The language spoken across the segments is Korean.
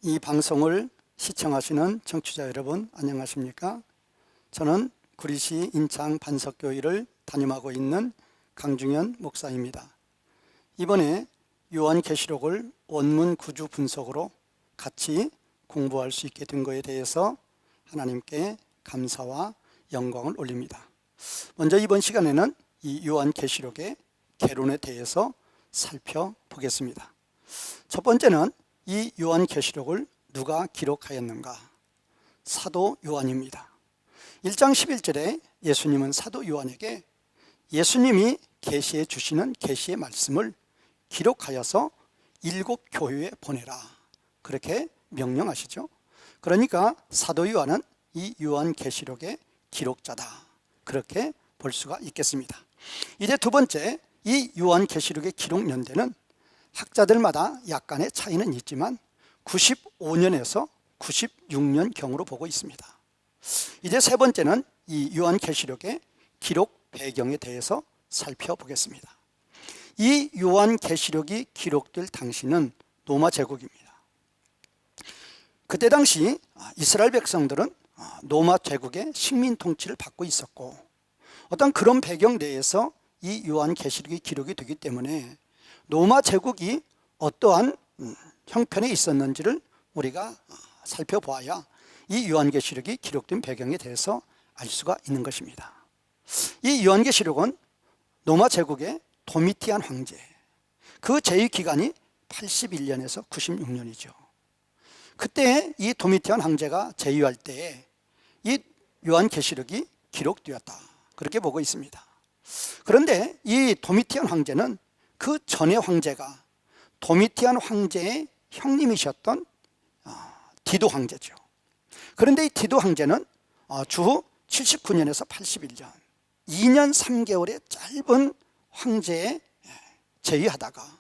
이 방송을 시청하시는 청취자 여러분, 안녕하십니까? 저는 구리시 인창 반석교회를 담임하고 있는 강중현 목사입니다. 이번에 요한계시록을 원문 구주 분석으로 같이 공부할 수 있게 된 것에 대해서 하나님께 감사와 영광을 올립니다. 먼저 이번 시간에는 이 요한계시록의 개론에 대해서 살펴보겠습니다. 첫 번째는 이 요한계시록을 누가 기록하였는가? 사도 요한입니다. 1장 11절에 예수님은 사도 요한에게 예수님이 계시해 주시는 계시의 말씀을 기록하여서 7 교회에 보내라, 그렇게 명령하시죠. 그러니까 사도 요한은 이 요한계시록의 기록자다, 그렇게 볼 수가 있겠습니다. 이제 두 번째, 이 요한계시록의 기록 연대는 학자들마다 약간의 차이는 있지만 95년에서 96년경으로 보고 있습니다. 이제 세 번째는 이 요한계시록의 기록 배경에 대해서 살펴보겠습니다. 이 요한계시록이 기록될 당시는 로마 제국입니다. 그때 당시 이스라엘 백성들은 로마 제국의 식민 통치를 받고 있었고, 어떤 그런 배경 내에서 이 요한계시록이 기록이 되기 때문에 로마 제국이 어떠한 형편에 있었는지를 우리가 살펴보아야 이 요한계시록이 기록된 배경에 대해서 알 수가 있는 것입니다. 이 요한계시록은 로마 제국의 도미티안 황제, 그 제위 기간이 81년에서 96년이죠. 그때 이 도미티안 황제가 제위할 때에 이 요한계시록이 기록되었다, 그렇게 보고 있습니다. 그런데 이 도미티안 황제는 그 전의 황제가 도미티안 황제의 형님이셨던 디도 황제죠. 그런데 이 디도 황제는 주후 79년에서 81년 2년 3개월의 짧은 황제에 제위하다가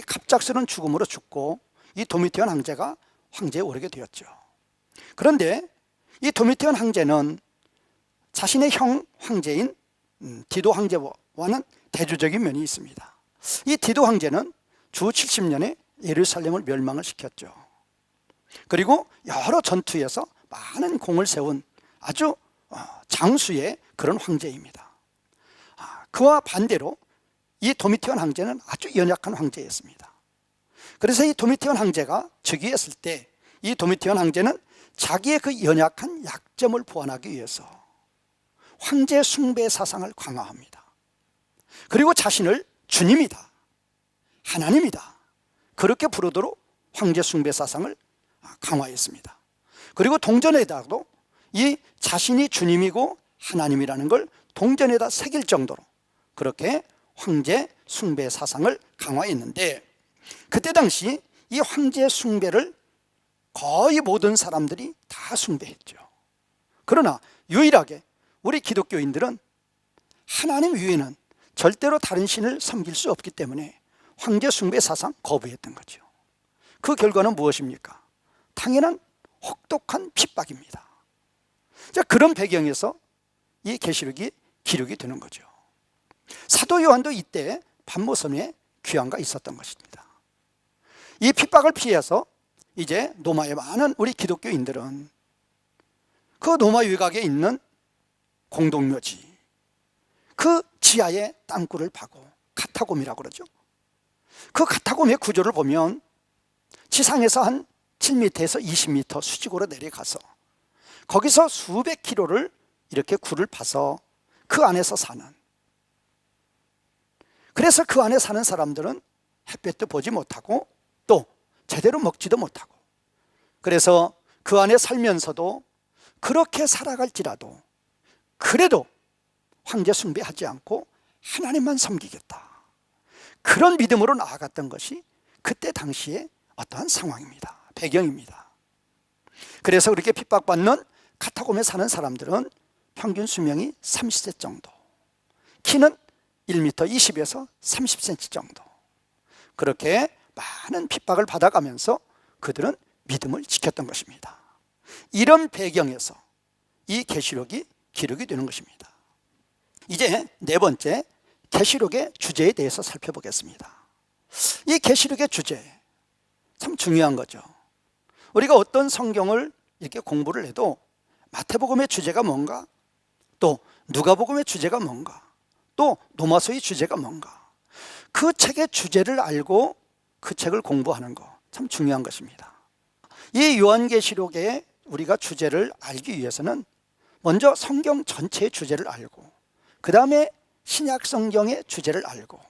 갑작스러운 죽음으로 죽고 이 도미티안 황제가 황제에 오르게 되었죠. 그런데 이 도미티안 황제는 자신의 형 황제인 디도 황제와는 대조적인 면이 있습니다. 이 디도 황제는 주 70년에 예루살렘을 멸망을 시켰죠. 그리고 여러 전투에서 많은 공을 세운 아주 장수의 그런 황제입니다. 그와 반대로 이 도미티안 황제는 아주 연약한 황제였습니다. 그래서 이 도미티안 황제가 즉위했을 때 이 도미티안 황제는 자기의 그 연약한 약점을 보완하기 위해서 황제 숭배 사상을 강화합니다. 그리고 자신을 주님이다, 하나님이다, 그렇게 부르도록 황제 숭배 사상을 강화했습니다. 그리고 동전에다가도 이 자신이 주님이고 하나님이라는 걸 동전에다 새길 정도로 그렇게 황제 숭배 사상을 강화했는데, 그때 당시 이 황제 숭배를 거의 모든 사람들이 다 숭배했죠. 그러나 유일하게 우리 기독교인들은 하나님 외에는 절대로 다른 신을 섬길 수 없기 때문에 황제 숭배 사상 거부했던 거죠. 그 결과는 무엇입니까? 당연한 혹독한 핍박입니다. 자, 그런 배경에서 이 계시록이 기록이 되는 거죠. 사도 요한도 이때 pat모섬에 귀환가 있었던 것입니다. 이 핍박을 피해서 이제 로마에 많은 우리 기독교인들은 그 로마 외곽에 있는 공동묘지, 그 지하에 땅굴을 파고 카타콤이라고 그러죠. 그 카타콤의 구조를 보면 지상에서 한 7m에서 20m 수직으로 내려가서 거기서 수백 킬로를 이렇게 굴을 파서 그 안에서 사는, 그래서 그 안에 사는 사람들은 햇볕도 보지 못하고 또 제대로 먹지도 못하고, 그래서 그 안에 살면서도 그렇게 살아갈지라도 그래도 황제 숭배하지 않고 하나님만 섬기겠다, 그런 믿음으로 나아갔던 것이 그때 당시의 어떠한 상황입니다. 배경입니다. 그래서 그렇게 핍박받는 카타콤에 사는 사람들은 평균 수명이 30세 정도, 키는 1m 20에서 30cm 정도, 그렇게 많은 핍박을 받아가면서 그들은 믿음을 지켰던 것입니다. 이런 배경에서 이 계시록이 기록이 되는 것입니다. 이제 네 번째, 계시록의 주제에 대해서 살펴보겠습니다. 이 계시록의 주제 참 중요한 거죠. 우리가 어떤 성경을 이렇게 공부를 해도 마태복음의 주제가 뭔가, 또 누가복음의 주제가 뭔가, 또 로마서의 주제가 뭔가, 그 책의 주제를 알고 그 책을 공부하는 거 참 중요한 것입니다. 이 요한계시록의 우리가 주제를 알기 위해서는 먼저 성경 전체의 주제를 알고, 그 다음에 신약 성경의 주제를 알고,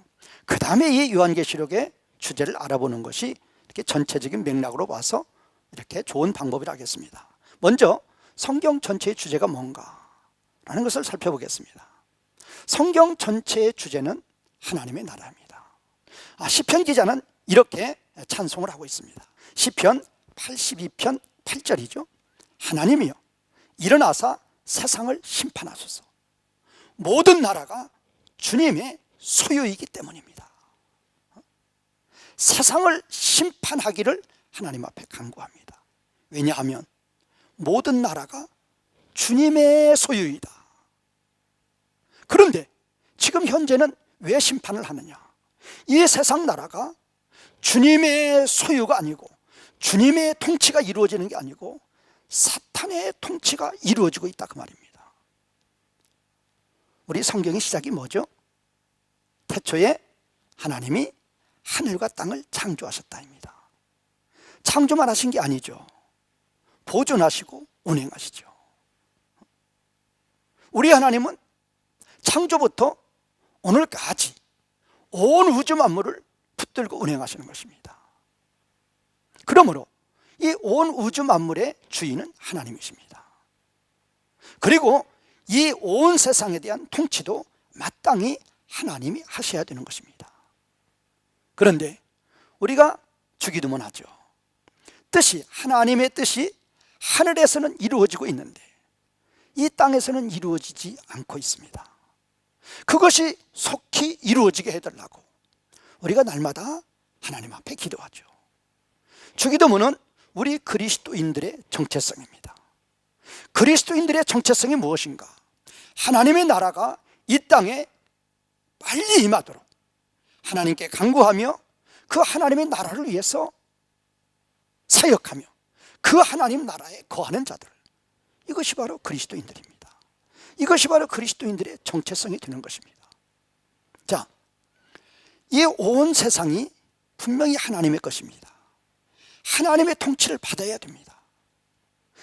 그 다음에 이 요한계시록의 주제를 알아보는 것이 이렇게 전체적인 맥락으로 봐서 이렇게 좋은 방법이라 하겠습니다. 먼저 성경 전체의 주제가 뭔가라는 것을 살펴보겠습니다. 성경 전체의 주제는 하나님의 나라입니다. 시편 기자는 이렇게 찬송을 하고 있습니다. 시편 82편 8절이죠. 하나님이여 일어나사 세상을 심판하소서. 모든 나라가 주님의 소유이기 때문입니다. 세상을 심판하기를 하나님 앞에 간구합니다. 왜냐하면 모든 나라가 주님의 소유이다. 그런데 지금 현재는 왜 심판을 하느냐? 이 세상 나라가 주님의 소유가 아니고, 주님의 통치가 이루어지는 게 아니고 사탄의 통치가 이루어지고 있다, 그 말입니다. 우리 성경의 시작이 뭐죠? 태초에 하나님이 하늘과 땅을 창조하셨다입니다. 창조만 하신 게 아니죠. 보존하시고 운행하시죠. 우리 하나님은 창조부터 오늘까지 온 우주 만물을 붙들고 운행하시는 것입니다. 그러므로 이 온 우주 만물의 주인은 하나님이십니다. 그리고 이 온 세상에 대한 통치도 마땅히 하나님이 하셔야 되는 것입니다. 그런데 우리가 주기도문하죠. 하나님의 뜻이 하늘에서는 이루어지고 있는데 이 땅에서는 이루어지지 않고 있습니다. 그것이 속히 이루어지게 해달라고 우리가 날마다 하나님 앞에 기도하죠. 주기도문은 우리 그리스도인들의 정체성입니다. 그리스도인들의 정체성이 무엇인가? 하나님의 나라가 이 땅에 빨리 임하도록 하나님께 간구하며 그 하나님의 나라를 위해서 사역하며 그 하나님 나라에 거하는 자들, 이것이 바로 그리스도인들입니다. 이것이 바로 그리스도인들의 정체성이 되는 것입니다. 자, 이 온 세상이 분명히 하나님의 것입니다. 하나님의 통치를 받아야 됩니다.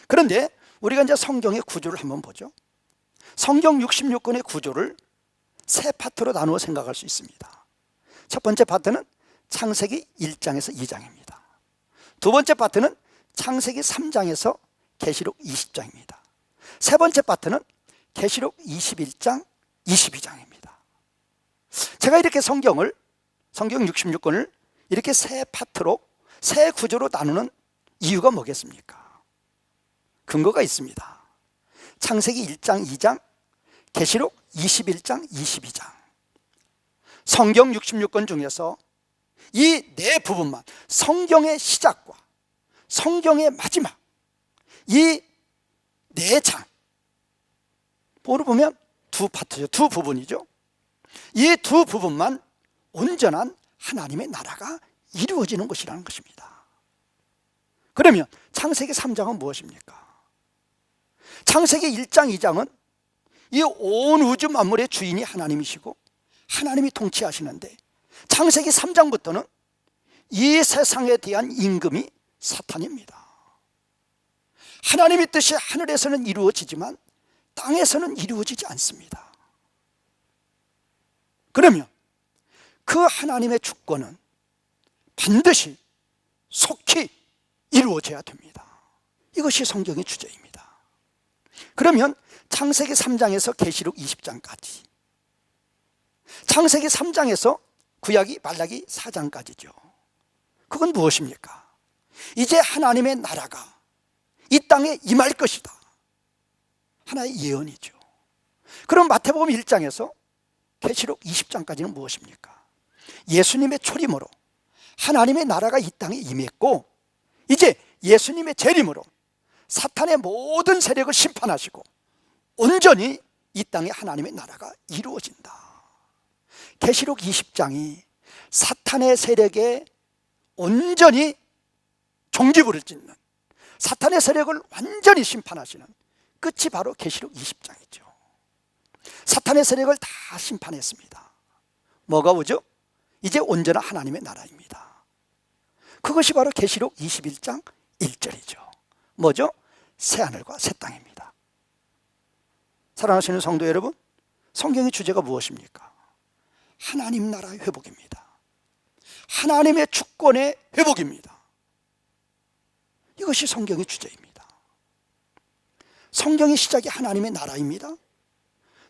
그런데 우리가 이제 성경의 구조를 한번 보죠. 성경 66권의 구조를 세 파트로 나누어 생각할 수 있습니다. 첫 번째 파트는 창세기 1장에서 2장입니다. 두 번째 파트는 창세기 3장에서 계시록 20장입니다. 세 번째 파트는 계시록 21장, 22장입니다. 제가 이렇게 성경 66권을 이렇게 세 파트로, 세 구조로 나누는 이유가 뭐겠습니까? 근거가 있습니다. 창세기 1장, 2장, 계시록 21장, 22장. 성경 66권 중에서 이 네 부분만, 성경의 시작과 성경의 마지막, 이 네 장, 뭐로 보면 두 파트죠. 두 부분이죠. 이 두 부분만 온전한 하나님의 나라가 이루어지는 것이라는 것입니다. 그러면 창세기 3장은 무엇입니까? 창세기 1장, 2장은 이 온 우주 만물의 주인이 하나님이시고 하나님이 통치하시는데, 창세기 3장부터는 이 세상에 대한 임금이 사탄입니다. 하나님의 뜻이 하늘에서는 이루어지지만 땅에서는 이루어지지 않습니다. 그러면 그 하나님의 주권은 반드시 속히 이루어져야 됩니다. 이것이 성경의 주제입니다. 그러면 창세기 3장에서 계시록 20장까지, 창세기 3장에서 구약이 말라기 4장까지죠. 그건 무엇입니까? 이제 하나님의 나라가 이 땅에 임할 것이다, 하나의 예언이죠. 그럼 마태복음 1장에서 계시록 20장까지는 무엇입니까? 예수님의 초림으로 하나님의 나라가 이 땅에 임했고, 이제 예수님의 재림으로 사탄의 모든 세력을 심판하시고 온전히 이 땅에 하나님의 나라가 이루어진다. 계시록 20장이 사탄의 세력에 온전히 종지부를 짓는, 사탄의 세력을 완전히 심판하시는 끝이 바로 계시록 20장이죠. 사탄의 세력을 다 심판했습니다. 뭐가 오죠? 이제 온전한 하나님의 나라입니다. 그것이 바로 계시록 21장 1절이죠. 뭐죠? 새하늘과 새 땅입니다. 사랑하시는 성도 여러분, 성경의 주제가 무엇입니까? 하나님 나라의 회복입니다. 하나님의 주권의 회복입니다. 이것이 성경의 주제입니다. 성경의 시작이 하나님의 나라입니다.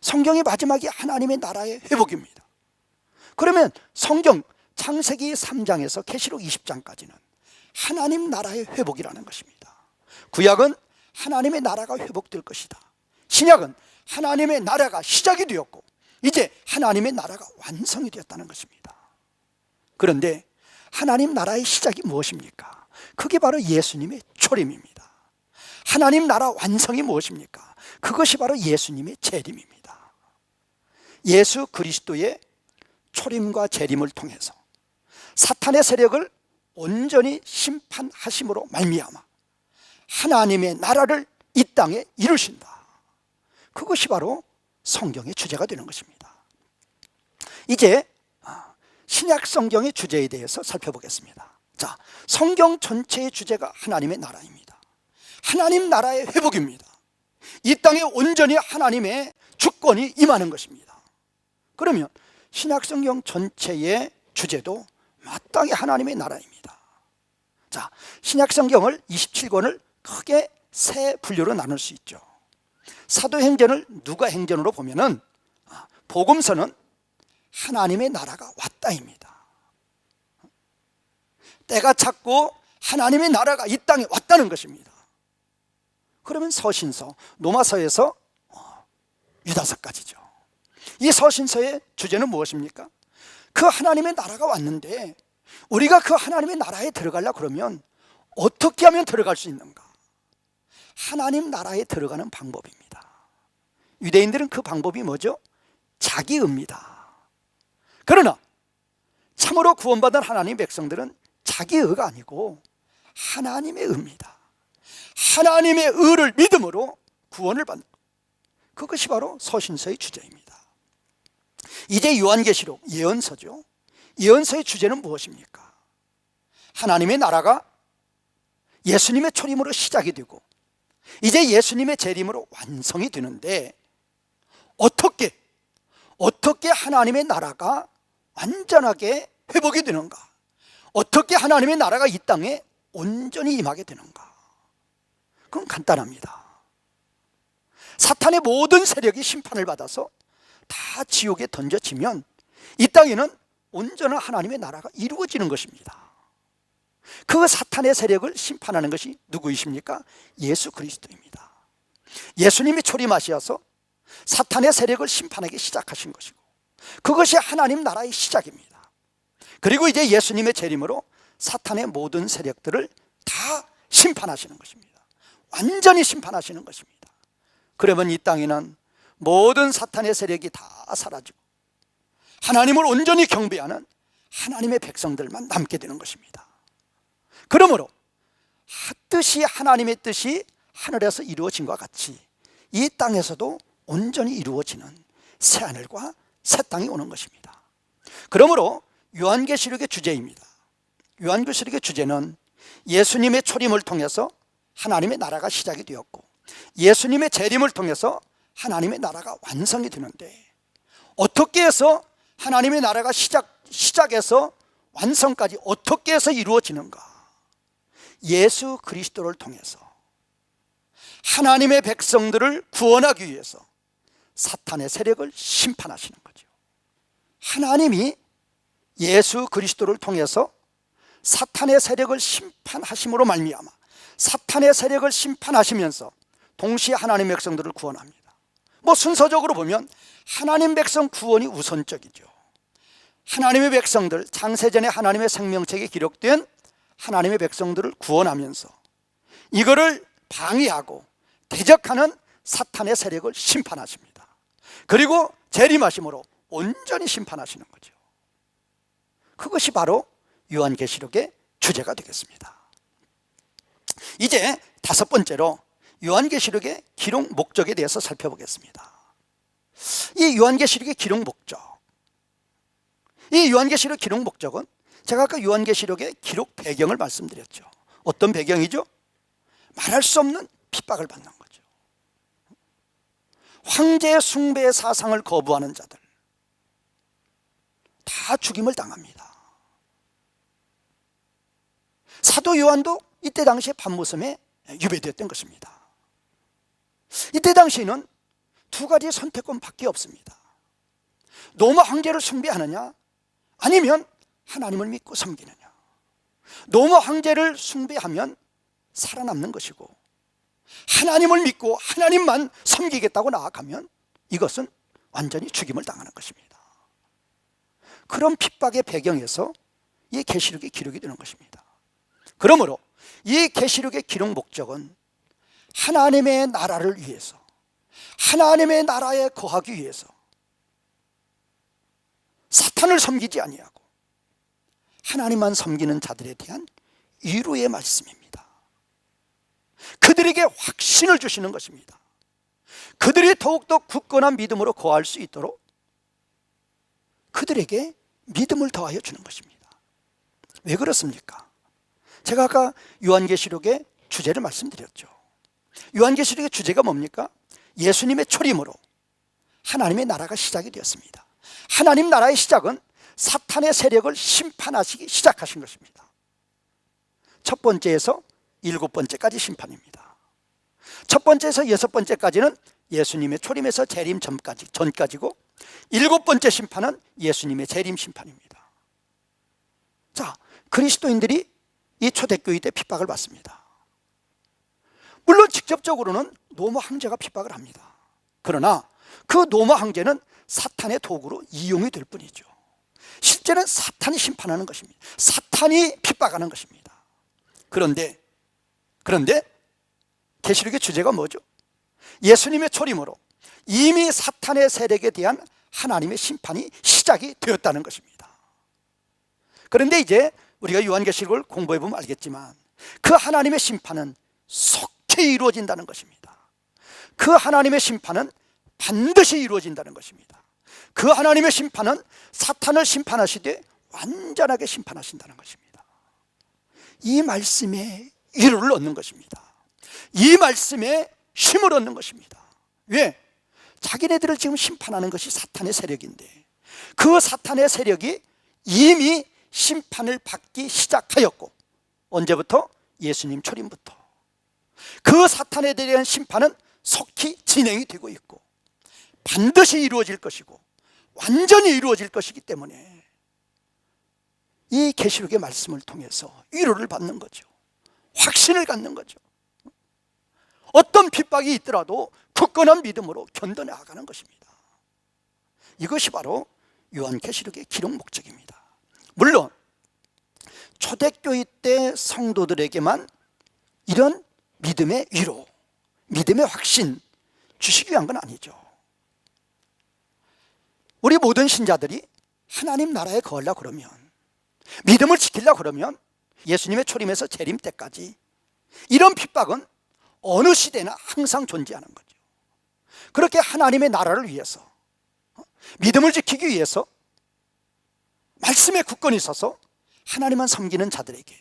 성경의 마지막이 하나님의 나라의 회복입니다. 그러면 성경 창세기 3장에서 계시록 20장까지는 하나님 나라의 회복이라는 것입니다. 구약은 하나님의 나라가 회복될 것이다. 신약은 하나님의 나라가 시작이 되었고 이제 하나님의 나라가 완성이 되었다는 것입니다. 그런데 하나님 나라의 시작이 무엇입니까? 그게 바로 예수님의 초림입니다. 하나님 나라 완성이 무엇입니까? 그것이 바로 예수님의 재림입니다. 예수 그리스도의 초림과 재림을 통해서 사탄의 세력을 온전히 심판하심으로 말미암아 하나님의 나라를 이 땅에 이루신다. 그것이 바로 성경의 주제가 되는 것입니다. 이제 신약 성경의 주제에 대해서 살펴보겠습니다. 자, 성경 전체의 주제가 하나님의 나라입니다. 하나님 나라의 회복입니다. 이 땅에 온전히 하나님의 주권이 임하는 것입니다. 그러면 신약 성경 전체의 주제도 마땅히 하나님의 나라입니다. 자, 신약 성경을 27권을 크게 세 분류로 나눌 수 있죠. 사도행전을 누가행전으로 보면은 복음서는 하나님의 나라가 왔다입니다. 때가 찼고 하나님의 나라가 이 땅에 왔다는 것입니다. 그러면 서신서, 로마서에서 유다서까지죠. 이 서신서의 주제는 무엇입니까? 그 하나님의 나라가 왔는데 우리가 그 하나님의 나라에 들어가려고 그러면 어떻게 하면 들어갈 수 있는가? 하나님 나라에 들어가는 방법입니다. 유대인들은 그 방법이 뭐죠? 자기의입니다. 그러나 참으로 구원받은 하나님의 백성들은 자기의 의가 아니고 하나님의 의입니다. 하나님의 의를 믿음으로 구원을 받는 것, 그것이 바로 서신서의 주제입니다. 이제 요한계시록 예언서죠. 예언서의 주제는 무엇입니까? 하나님의 나라가 예수님의 초림으로 시작이 되고 이제 예수님의 재림으로 완성이 되는데 어떻게 하나님의 나라가 완전하게 회복이 되는가? 어떻게 하나님의 나라가 이 땅에 온전히 임하게 되는가? 그건 간단합니다. 사탄의 모든 세력이 심판을 받아서 다 지옥에 던져지면 이 땅에는 온전한 하나님의 나라가 이루어지는 것입니다. 그 사탄의 세력을 심판하는 것이 누구이십니까? 예수 그리스도입니다. 예수님이 초림하셔서 사탄의 세력을 심판하기 시작하신 것이고 그것이 하나님 나라의 시작입니다. 그리고 이제 예수님의 재림으로 사탄의 모든 세력들을 다 심판하시는 것입니다. 완전히 심판하시는 것입니다. 그러면 이 땅에는 모든 사탄의 세력이 다 사라지고 하나님을 온전히 경배하는 하나님의 백성들만 남게 되는 것입니다. 그러므로 뜻이 하나님의 뜻이 하늘에서 이루어진 것과 같이 이 땅에서도 온전히 이루어지는 새하늘과 새 땅이 오는 것입니다. 그러므로 요한계시록의 주제입니다. 요한계시록의 주제는 예수님의 초림을 통해서 하나님의 나라가 시작이 되었고 예수님의 재림을 통해서 하나님의 나라가 완성이 되는데 어떻게 해서 하나님의 나라가 시작해서 완성까지 어떻게 해서 이루어지는가? 예수 그리스도를 통해서 하나님의 백성들을 구원하기 위해서 사탄의 세력을 심판하시는 거죠. 하나님이 예수 그리스도를 통해서 사탄의 세력을 심판하심으로 말미암아 사탄의 세력을 심판하시면서 동시에 하나님의 백성들을 구원합니다. 순서적으로 보면 하나님 백성 구원이 우선적이죠. 하나님의 백성들, 창세전에 하나님의 생명책에 기록된 하나님의 백성들을 구원하면서 이거를 방해하고 대적하는 사탄의 세력을 심판하십니다. 그리고 재림하심으로 온전히 심판하시는 거죠. 그것이 바로 요한계시록의 주제가 되겠습니다. 이제 다섯 번째로 요한계시록의 기록 목적에 대해서 살펴보겠습니다. 이 요한계시록의 기록 목적, 이 요한계시록 기록 목적은 제가 아까 요한계시록의 기록 배경을 말씀드렸죠. 어떤 배경이죠? 말할 수 없는 핍박을 받는 거죠. 황제 숭배 사상을 거부하는 자들 다 죽임을 당합니다. 사도 요한도 이때 당시에 밤모섬에 유배되었던 것입니다. 이때 당시에는 두 가지 선택권밖에 없습니다. 로마 황제를 숭배하느냐, 아니면 하나님을 믿고 섬기느냐. 로마 황제를 숭배하면 살아남는 것이고, 하나님을 믿고 하나님만 섬기겠다고 나아가면 이것은 완전히 죽임을 당하는 것입니다. 그런 핍박의 배경에서 이 계시록의 기록이 되는 것입니다. 그러므로 이 계시록의 기록 목적은 하나님의 나라를 위해서, 하나님의 나라에 거하기 위해서 사탄을 섬기지 아니하고 하나님만 섬기는 자들에 대한 위로의 말씀입니다. 그들에게 확신을 주시는 것입니다. 그들이 더욱더 굳건한 믿음으로 거할 수 있도록 그들에게 믿음을 더하여 주는 것입니다. 왜 그렇습니까? 제가 아까 요한계시록의 주제를 말씀드렸죠. 요한계시록의 주제가 뭡니까? 예수님의 초림으로 하나님의 나라가 시작이 되었습니다. 하나님 나라의 시작은 사탄의 세력을 심판하시기 시작하신 것입니다. 첫 번째에서 일곱 번째까지 심판입니다. 첫 번째에서 여섯 번째까지는 예수님의 초림에서 재림 전까지고, 일곱 번째 심판은 예수님의 재림 심판입니다. 자, 그리스도인들이 이 초대교회 때 핍박을 받습니다. 물론 직접적으로는 로마 황제가 핍박을 합니다. 그러나 그 로마 황제는 사탄의 도구로 이용이 될 뿐이죠. 실제는 사탄이 심판하는 것입니다. 사탄이 핍박하는 것입니다. 그런데 계시록의 주제가 뭐죠? 예수님의 초림으로 이미 사탄의 세력에 대한 하나님의 심판이 시작이 되었다는 것입니다. 그런데 이제 우리가 요한계시록을 공부해 보면 알겠지만 그 하나님의 심판은 속히 이루어진다는 것입니다. 그 하나님의 심판은 반드시 이루어진다는 것입니다. 그 하나님의 심판은 사탄을 심판하시되 완전하게 심판하신다는 것입니다. 이 말씀에 위로를 얻는 것입니다. 이 말씀에 힘을 얻는 것입니다. 왜? 자기네들을 지금 심판하는 것이 사탄의 세력인데 그 사탄의 세력이 이미 심판을 받기 시작하였고, 언제부터? 예수님 초림부터. 그 사탄에 대한 심판은 속히 진행이 되고 있고 반드시 이루어질 것이고 완전히 이루어질 것이기 때문에 이 계시록의 말씀을 통해서 위로를 받는 거죠. 확신을 갖는 거죠. 어떤 핍박이 있더라도 굳건한 믿음으로 견뎌나가는 것입니다. 이것이 바로 요한계시록의 기록 목적입니다. 물론 초대교회 때 성도들에게만 이런 믿음의 위로, 믿음의 확신 주시기 위한 건 아니죠. 우리 모든 신자들이 하나님 나라에 거하려고 그러면, 믿음을 지키려고 그러면 예수님의 초림에서 재림 때까지 이런 핍박은 어느 시대나 항상 존재하는 거죠. 그렇게 하나님의 나라를 위해서, 믿음을 지키기 위해서 말씀에 굳건히 서서 하나님만 섬기는 자들에게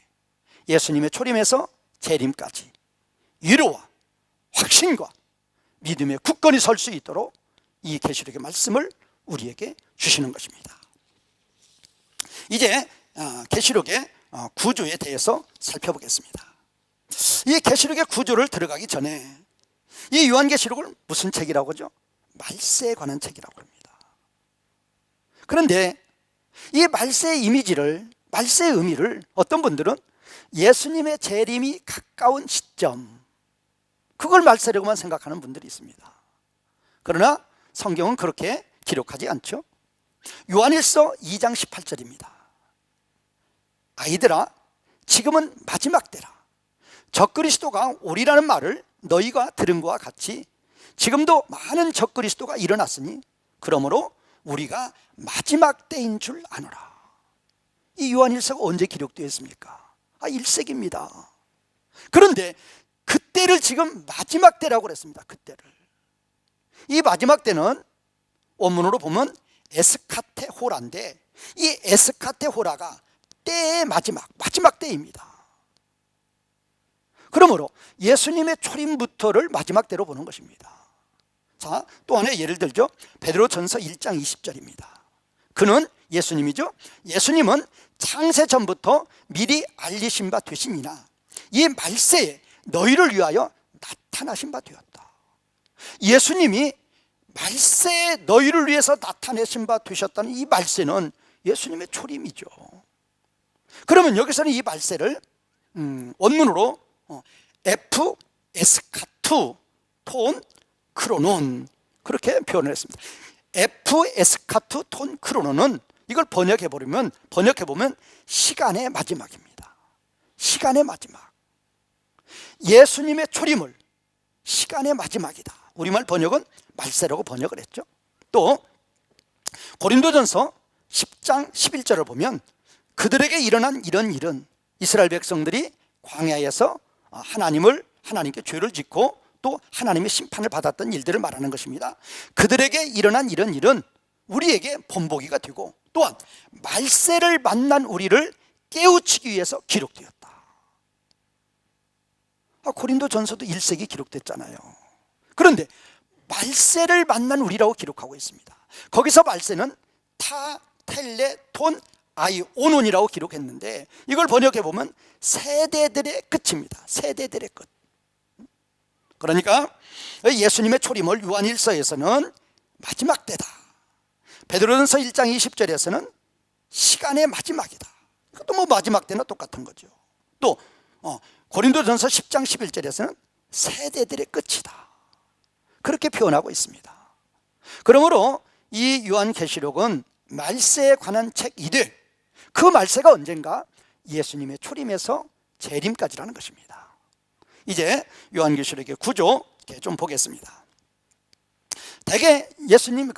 예수님의 초림에서 재림까지 위로와 확신과 믿음에 굳건히 설 수 있도록 이 계시록의 말씀을 우리에게 주시는 것입니다. 이제 계시록의 구조에 대해서 살펴보겠습니다. 이 계시록의 구조를 들어가기 전에 이 요한계시록을 무슨 책이라고 하죠? 말세에 관한 책이라고 합니다. 그런데 이 말세의 이미지를, 말세의 의미를 어떤 분들은 예수님의 재림이 가까운 시점, 그걸 말세라고만 생각하는 분들이 있습니다. 그러나 성경은 그렇게 기록하지 않죠. 요한일서 2장 18절입니다. 아이들아, 지금은 마지막 때라. 적그리스도가 오리라는 말을 너희가 들은 것과 같이 지금도 많은 적그리스도가 일어났으니 그러므로 우리가 마지막 때인 줄 아노라. 이 요한일서가 언제 기록되었습니까? 1세기입니다. 그런데 그때를 지금 마지막 때라고 그랬습니다. 그때를. 이 마지막 때는 원문으로 보면 에스카테호라인데, 이 에스카테호라가 때의 마지막 때입니다. 그러므로 예수님의 초림부터를 마지막 때로 보는 것입니다. 자, 또 하나 예를 들죠. 베드로전서 1장 20절입니다. 그는 예수님이죠. 예수님은 창세 전부터 미리 알리신 바 되시니라. 이 말세에 너희를 위하여 나타나신 바 되었다. 예수님이 말세에 너희를 위해서 나타내신 바 되셨다는 이 말세는 예수님의 초림이죠. 그러면 여기서는 이 말세를 원문으로 F 에스카투 톤 크로논 그렇게 표현을 했습니다. F 에스카투 톤 크로논은 이걸 번역해보면 시간의 마지막입니다. 시간의 마지막. 예수님의 초림을 시간의 마지막이다. 우리말 번역은 말세라고 번역을 했죠. 또 고린도전서 10장 11절을 보면 그들에게 일어난 이런 일은 이스라엘 백성들이 광야에서 하나님께 죄를 짓고 또 하나님의 심판을 받았던 일들을 말하는 것입니다. 그들에게 일어난 이런 일은 우리에게 본보기가 되고 또한 말세를 만난 우리를 깨우치기 위해서 기록되었다. 고린도전서도 1세기 기록됐잖아요. 그런데 말세를 만난 우리라고 기록하고 있습니다. 거기서 말세는 타 텔레 톤 아이오논이라고 기록했는데 이걸 번역해보면 세대들의 끝입니다. 세대들의 끝. 그러니까 예수님의 초림을 요한일서에서는 마지막 때다. 베드로전서 1장 20절에서는 시간의 마지막이다. 그것도 뭐 마지막 때나 똑같은 거죠. 또 고린도전서 10장 11절에서는 세대들의 끝이다. 그렇게 표현하고 있습니다. 그러므로 이 요한계시록은 말세에 관한 책이되 그 말세가 언젠가 예수님의 초림에서 재림까지라는 것입니다. 이제 요한계시록의 구조 좀 보겠습니다. 대개 예수님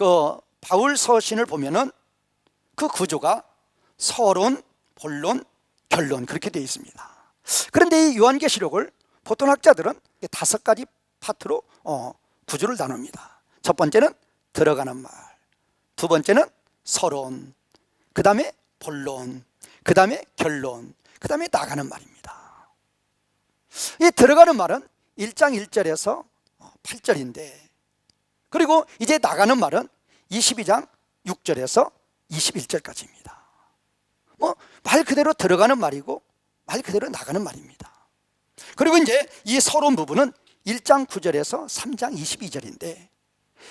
바울 서신을 보면은 그 구조가 서론, 본론, 결론 그렇게 되어 있습니다. 그런데 이 요한계시록을 보통 학자들은 5가지 파트로 구조를 나눕니다. 첫 번째는 들어가는 말, 두 번째는 서론, 그 다음에 본론, 그 다음에 결론, 그 다음에 나가는 말입니다. 이 들어가는 말은 1장 1절에서 8절인데 그리고 이제 나가는 말은 22장 6절에서 21절까지입니다. 말 그대로 들어가는 말이고 말 그대로 나가는 말입니다. 그리고 이제 이 서론 부분은 1장 9절에서 3장 22절인데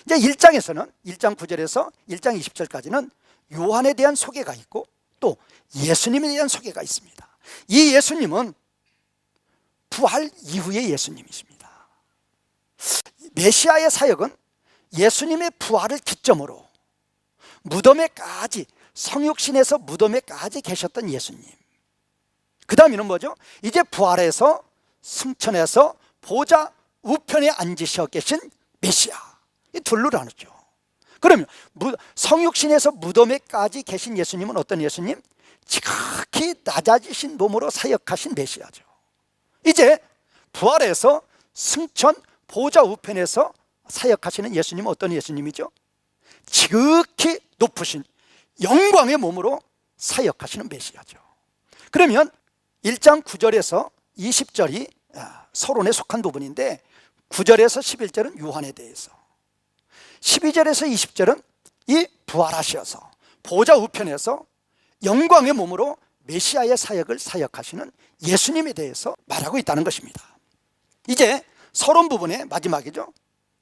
이제 1장에서는 1장 9절에서 1장 20절까지는 요한에 대한 소개가 있고 또 예수님에 대한 소개가 있습니다. 이 예수님은 부활 이후의 예수님이십니다. 메시아의 사역은 예수님의 부활을 기점으로 무덤에까지 성육신에서 무덤에까지 계셨던 예수님, 그 다음에는 뭐죠? 이제 부활해서 승천해서 보좌 우편에 앉으셔 계신 메시아, 이 둘로 나누죠. 그러면 성육신에서 무덤에까지 계신 예수님은 어떤 예수님? 지극히 낮아지신 몸으로 사역하신 메시아죠. 이제 부활해서 승천 보좌 우편에서 사역하시는 예수님은 어떤 예수님이죠? 지극히 높으신 영광의 몸으로 사역하시는 메시아죠. 그러면 1장 9절에서 20절이 서론에 속한 부분인데 9절에서 11절은 요한에 대해서, 12절에서 20절은 이 부활하셔서 보좌 우편에서 영광의 몸으로 메시아의 사역을 사역하시는 예수님에 대해서 말하고 있다는 것입니다. 이제 서론 부분의 마지막이죠.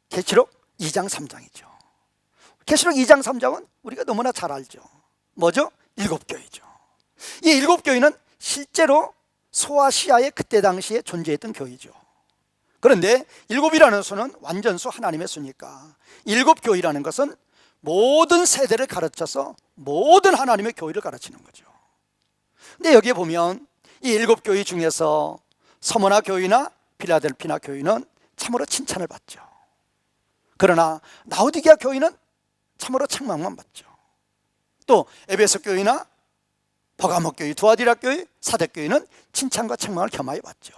계시록 2장 3장이죠. 계시록 2장 3장은 우리가 너무나 잘 알죠. 뭐죠? 7교회죠. 이 7교회는 실제로 소아시아의 그때 당시에 존재했던 교회죠. 그런데 7이라는 수는 완전수 하나님의 수니까 7교회라는 것은 모든 세대를 가르쳐서 모든 하나님의 교회를 가르치는 거죠. 근데 여기에 보면 이 7교회 중에서 서머나 교회나 필라델피나 교회는 참으로 칭찬을 받죠. 그러나 라오디게아 교회는 참으로 책망만 받죠. 또 에베소 교회나 버가모 교회, 두아디라 교회, 사대 교회는 칭찬과 책망을 겸하여 받죠.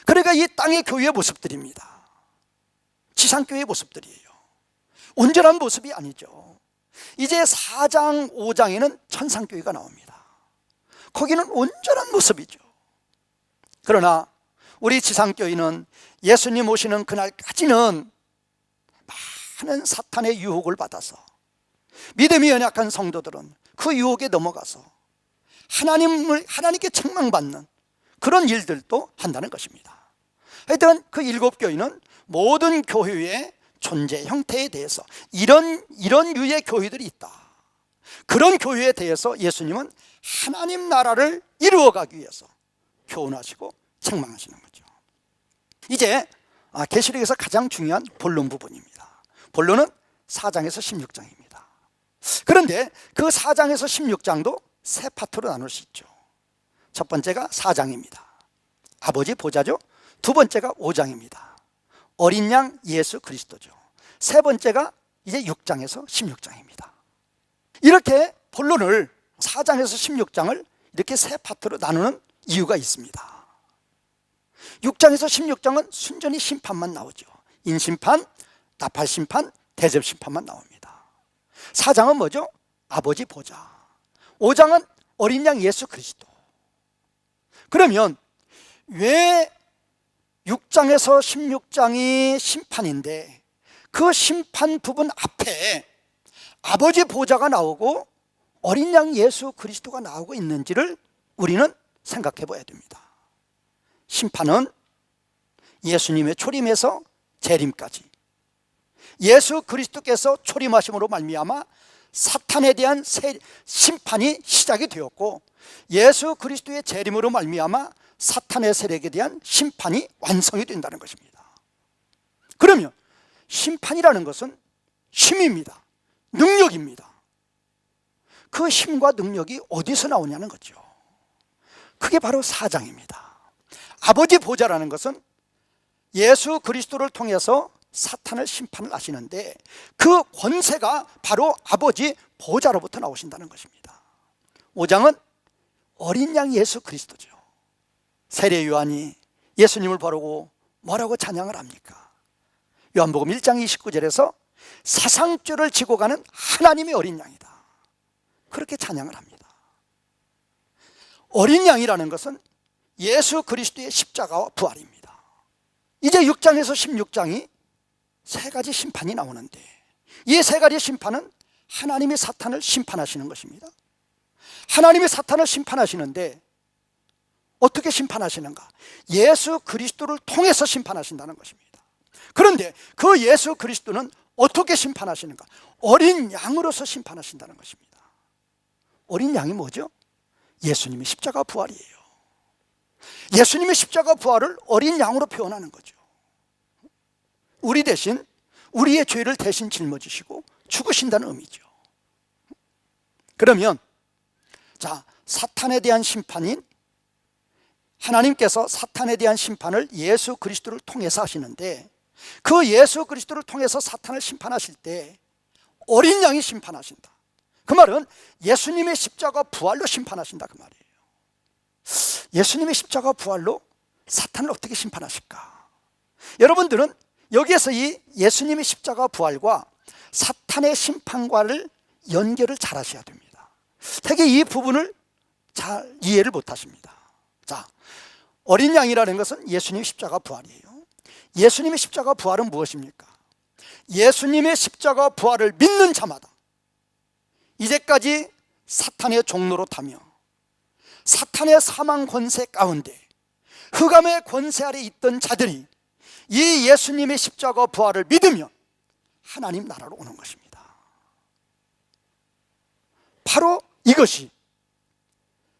그러니까 이 땅의 교회의 모습들입니다. 지상교회의 모습들이에요. 온전한 모습이 아니죠. 이제 4장 5장에는 천상교회가 나옵니다. 거기는 온전한 모습이죠. 그러나 우리 지상교회는 예수님 오시는 그날까지는 많은 사탄의 유혹을 받아서, 믿음이 연약한 성도들은 그 유혹에 넘어가서 하나님께 책망받는 그런 일들도 한다는 것입니다. 하여튼 그 7교회는 모든 교회의 존재 형태에 대해서 이런 유의 교회들이 있다. 그런 교회에 대해서 예수님은 하나님 나라를 이루어가기 위해서 교훈하시고 책망하시는 거죠. 이제 계시록에서 가장 중요한 본론 부분입니다. 본론은 4장에서 16장입니다. 그런데 그 4장에서 16장도 세 파트로 나눌 수 있죠. 첫 번째가 4장입니다. 아버지 보좌죠. 두 번째가 5장입니다. 어린 양 예수 그리스도죠. 세 번째가 이제 6장에서 16장입니다. 이렇게 본론을 4장에서 16장을 이렇게 세 파트로 나누는 이유가 있습니다. 6장에서 16장은 순전히 심판만 나오죠. 인심판, 나팔심판, 대접심판만 나옵니다. 4장은 뭐죠? 아버지 보좌. 5장은 어린 양 예수 그리스도. 그러면 왜 6장에서 16장이 심판인데 그 심판 부분 앞에 아버지 보좌가 나오고 어린 양 예수 그리스도가 나오고 있는지를 우리는 생각해 봐야 됩니다. 심판은 예수님의 초림에서 재림까지, 예수 그리스도께서 초림하심으로 말미암아 사탄에 대한 심판이 시작이 되었고, 예수 그리스도의 재림으로 말미암아 사탄의 세력에 대한 심판이 완성이 된다는 것입니다. 그러면 심판이라는 것은 힘입니다. 능력입니다. 그 힘과 능력이 어디서 나오냐는 거죠. 그게 바로 4장입니다. 아버지 보좌라는 것은 예수 그리스도를 통해서 사탄을 심판을 하시는데 그 권세가 바로 아버지 보좌로부터 나오신다는 것입니다. 5장은 어린 양 예수 그리스도죠. 세례 요한이 예수님을 바라보고 뭐라고 찬양을 합니까? 요한복음 1장 29절에서 사상죄를 지고 가는 하나님의 어린 양이다, 그렇게 찬양을 합니다. 어린 양이라는 것은 예수 그리스도의 십자가와 부활입니다. 이제 6장에서 16장이 세 가지 심판이 나오는데 이 세 가지 심판은 하나님이 사탄을 심판하시는 것입니다. 하나님이 사탄을 심판하시는데 어떻게 심판하시는가? 예수 그리스도를 통해서 심판하신다는 것입니다. 그런데 그 예수 그리스도는 어떻게 심판하시는가? 어린 양으로서 심판하신다는 것입니다. 어린 양이 뭐죠? 예수님의 십자가 부활이에요. 예수님의 십자가 부활을 어린 양으로 표현하는 거죠. 우리 대신 우리의 죄를 대신 짊어지시고 죽으신다는 의미죠. 그러면 사탄에 대한 심판인, 하나님께서 사탄에 대한 심판을 예수 그리스도를 통해서 하시는데 그 예수 그리스도를 통해서 사탄을 심판하실 때 어린 양이 심판하신다. 그 말은 예수님의 십자가 부활로 심판하신다, 그 말이에요. 예수님의 십자가 부활로 사탄을 어떻게 심판하실까? 여러분들은 여기에서 이 예수님의 십자가 부활과 사탄의 심판과를 연결을 잘 하셔야 됩니다. 되게 이 부분을 잘 이해를 못 하십니다. 어린 양이라는 것은 예수님의 십자가 부활이에요. 예수님의 십자가 부활은 무엇입니까? 예수님의 십자가 부활을 믿는 자마다 이제까지 사탄의 종로로 타며 사탄의 사망 권세 가운데 흑암의 권세 아래 있던 자들이 이 예수님의 십자가 부활을 믿으면 하나님 나라로 오는 것입니다. 바로 이것이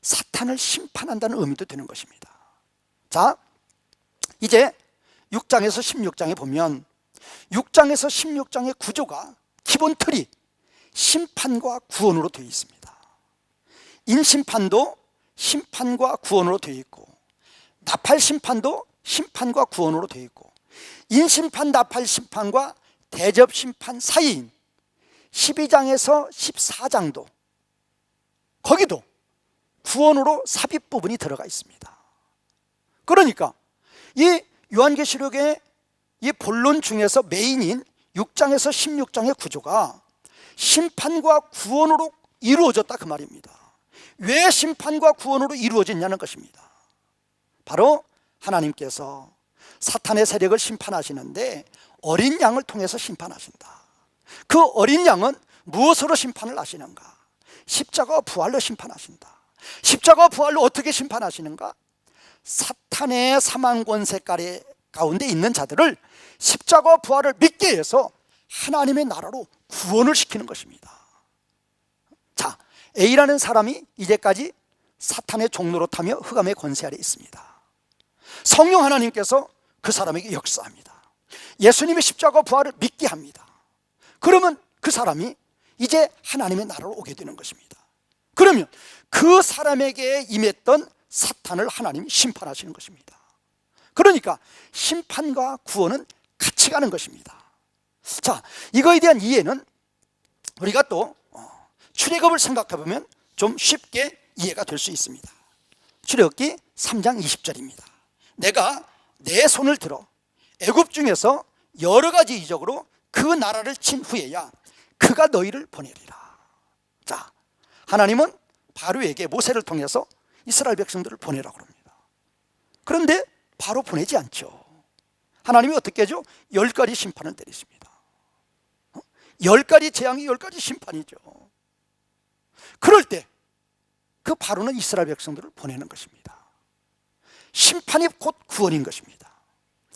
사탄을 심판한다는 의미도 되는 것입니다. 이제 6장에서 16장에 보면 6장에서 16장의 구조가 기본 틀이 심판과 구원으로 되어 있습니다. 인심판도 심판과 구원으로 되어 있고, 나팔심판도 심판과 구원으로 되어 있고, 인심판, 나팔심판과 대접심판 사이인 12장에서 14장도 거기도 구원으로 삽입 부분이 들어가 있습니다. 그러니까 이 요한계시록의 이 본론 중에서 메인인 6장에서 16장의 구조가 심판과 구원으로 이루어졌다 그 말입니다. 왜 심판과 구원으로 이루어졌냐는 것입니다. 바로 하나님께서 사탄의 세력을 심판하시는데 어린 양을 통해서 심판하신다. 그 어린 양은 무엇으로 심판을 하시는가? 십자가와 부활로 심판하신다. 십자가와 부활로 어떻게 심판하시는가? 사탄의 사망 권세 가운데 있는 자들을 십자가와 부활을 믿게 해서 하나님의 나라로 구원을 시키는 것입니다. 자, A라는 사람이 이제까지 사탄의 종노릇하며 흑암의 권세 아래 있습니다. 성령 하나님께서 그 사람에게 역사합니다. 예수님의 십자가 부활을 믿게 합니다. 그러면 그 사람이 이제 하나님의 나라로 오게 되는 것입니다. 그러면 그 사람에게 임했던 사탄을 하나님이 심판하시는 것입니다. 그러니까 심판과 구원은 같이 가는 것입니다. 자, 이거에 대한 이해는 우리가 또 출애굽을 생각해 보면 좀 쉽게 이해가 될 수 있습니다. 출애굽기 3장 20절입니다. 내가 내 손을 들어 애굽 중에서 여러 가지 이적으로 그 나라를 친 후에야 그가 너희를 보내리라. 자, 하나님은 바로에게 모세를 통해서 이스라엘 백성들을 보내라고 합니다. 그런데 바로 보내지 않죠. 하나님이 어떻게 하죠? 10가지 심판을 내리십니다. 10가지 재앙이 10가지 심판이죠. 그럴 때 그 바로는 이스라엘 백성들을 보내는 것입니다. 심판이 곧 구원인 것입니다.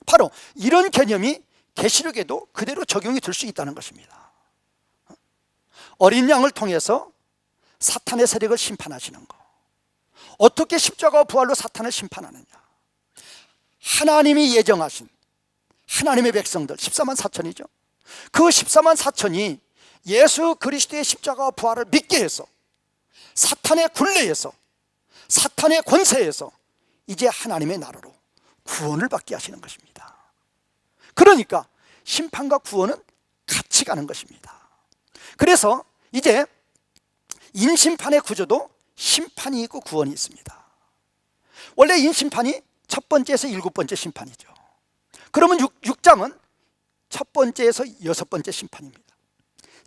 바로 이런 개념이 계시록에도 그대로 적용이 될 수 있다는 것입니다. 어린 양을 통해서 사탄의 세력을 심판하시는 것. 어떻게 십자가와 부활로 사탄을 심판하느냐? 하나님이 예정하신 하나님의 백성들 14만 4천이죠. 그 14만 4천이 예수 그리스도의 십자가와 부활을 믿게 해서 사탄의 굴레에서 사탄의 권세에서 이제 하나님의 나라로 구원을 받게 하시는 것입니다. 그러니까 심판과 구원은 같이 가는 것입니다. 그래서 이제 인심판의 구조도 심판이 있고 구원이 있습니다. 원래 인심판이 첫 번째에서 7번째 심판이죠. 그러면 6장은 첫 번째에서 6번째 심판입니다.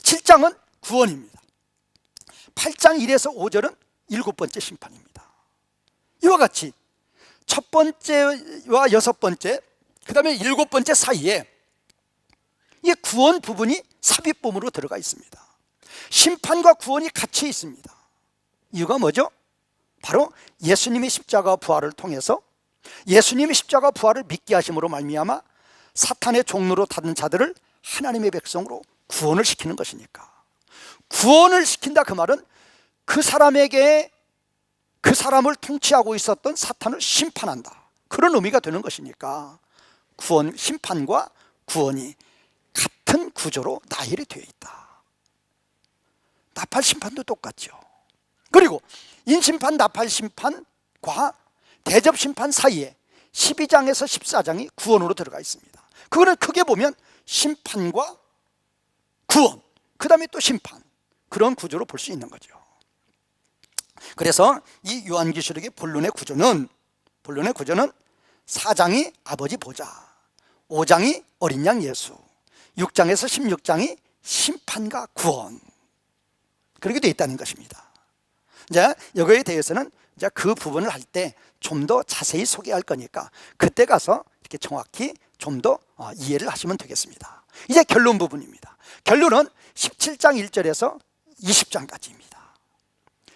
7장은 구원입니다. 8장 1에서 5절은 7번째 심판입니다. 이와 같이 첫 번째와 6번째, 그 다음에 7번째 사이에 이 구원 부분이 삽입범으로 들어가 있습니다. 심판과 구원이 같이 있습니다. 이유가 뭐죠? 바로 예수님의 십자가 부활을 통해서 예수님의 십자가 부활을 믿게 하심으로 말미암아 사탄의 종로로 타는 자들을 하나님의 백성으로 구원을 시키는 것이니까. 구원을 시킨다 그 말은 그 사람에게 그 사람을 통치하고 있었던 사탄을 심판한다, 그런 의미가 되는 것이니까 구원, 심판과 구원이 같은 구조로 나열이 되어 있다. 나팔 심판도 똑같죠. 그리고 인심판, 나팔 심판과 대접 심판 사이에 12장에서 14장이 구원으로 들어가 있습니다. 그거는 크게 보면 심판과 구원, 그 다음에 또 심판, 그런 구조로 볼 수 있는 거죠. 그래서 이 요한계시록의 본론의 구조는 4장이 아버지 보좌, 5장이 어린 양 예수, 6장에서 16장이 심판과 구원, 그렇게 되어 있다는 것입니다. 이제 이거에 대해서는 이제 그 부분을 할 때 좀 더 자세히 소개할 거니까 그때 가서 이렇게 정확히 좀 더 이해를 하시면 되겠습니다. 이제 결론 부분입니다. 결론은 17장 1절에서 20장까지입니다.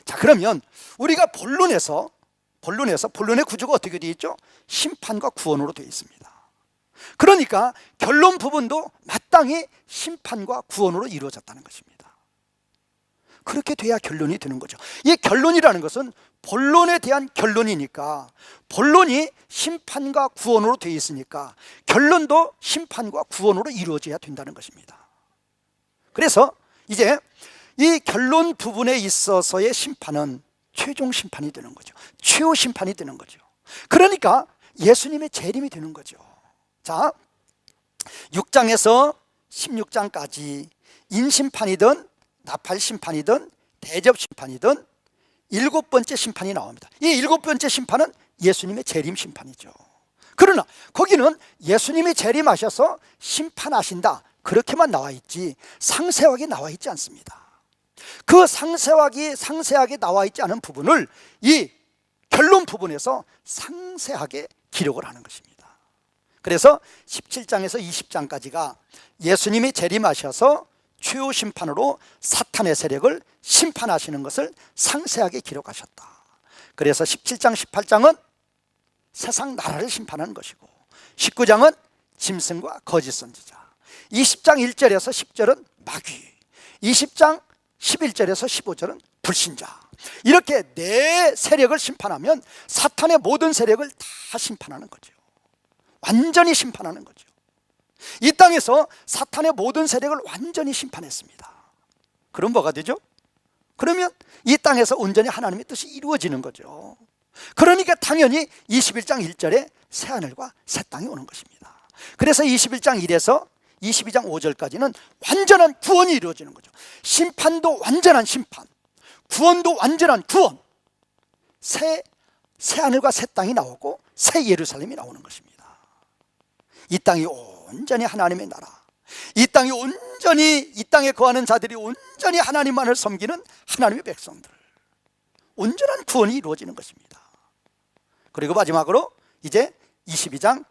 자, 그러면 우리가 본론의 구조가 어떻게 되어 있죠? 심판과 구원으로 되어 있습니다. 그러니까 결론 부분도 마땅히 심판과 구원으로 이루어졌다는 것입니다. 그렇게 돼야 결론이 되는 거죠. 이 결론이라는 것은 본론에 대한 결론이니까, 본론이 심판과 구원으로 되어 있으니까 결론도 심판과 구원으로 이루어져야 된다는 것입니다. 그래서 이제 이 결론 부분에 있어서의 심판은 최종 심판이 되는 거죠. 최후 심판이 되는 거죠. 그러니까 예수님의 재림이 되는 거죠. 자, 6장에서 16장까지 인심판이든 나팔 심판이든 대접 심판이든 7번째 심판이 나옵니다. 이 7번째 심판은 예수님의 재림 심판이죠. 그러나 거기는 예수님이 재림하셔서 심판하신다 그렇게만 나와 있지 상세하게 나와 있지 않습니다. 그 상세하게 나와 있지 않은 부분을 이 결론 부분에서 상세하게 기록을 하는 것입니다. 그래서 17장에서 20장까지가 예수님이 재림하셔서 최후 심판으로 사탄의 세력을 심판하시는 것을 상세하게 기록하셨다. 그래서 17장 18장은 세상 나라를 심판하는 것이고 19장은 짐승과 거짓 선지자, 20장 1절에서 10절은 마귀, 20장 11절에서 15절은 불신자, 이렇게 네 세력을 심판하면 사탄의 모든 세력을 다 심판하는 거죠. 완전히 심판하는 거죠. 이 땅에서 사탄의 모든 세력을 완전히 심판했습니다. 그럼 뭐가 되죠? 그러면 이 땅에서 온전히 하나님의 뜻이 이루어지는 거죠. 그러니까 당연히 21장 1절에 새하늘과 새 땅이 오는 것입니다. 그래서 21장 1에서 22장 5절까지는 완전한 구원이 이루어지는 거죠. 심판도 완전한 심판, 구원도 완전한 구원. 새하늘과 새 땅이 나오고 새 예루살렘이 나오는 것입니다. 이 땅이 온전히 하나님의 나라, 이 땅에 거하는 자들이 온전히 하나님만을 섬기는 하나님의 백성들, 온전한 구원이 이루어지는 것입니다. 그리고 마지막으로 이제 22장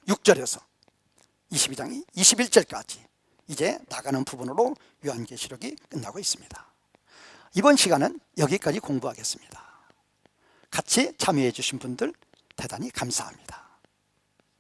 6절에서 22장이 21절까지 이제 나가는 부분으로 요한계시록이 끝나고 있습니다. 이번 시간은 여기까지 공부하겠습니다. 같이 참여해 주신 분들 대단히 감사합니다.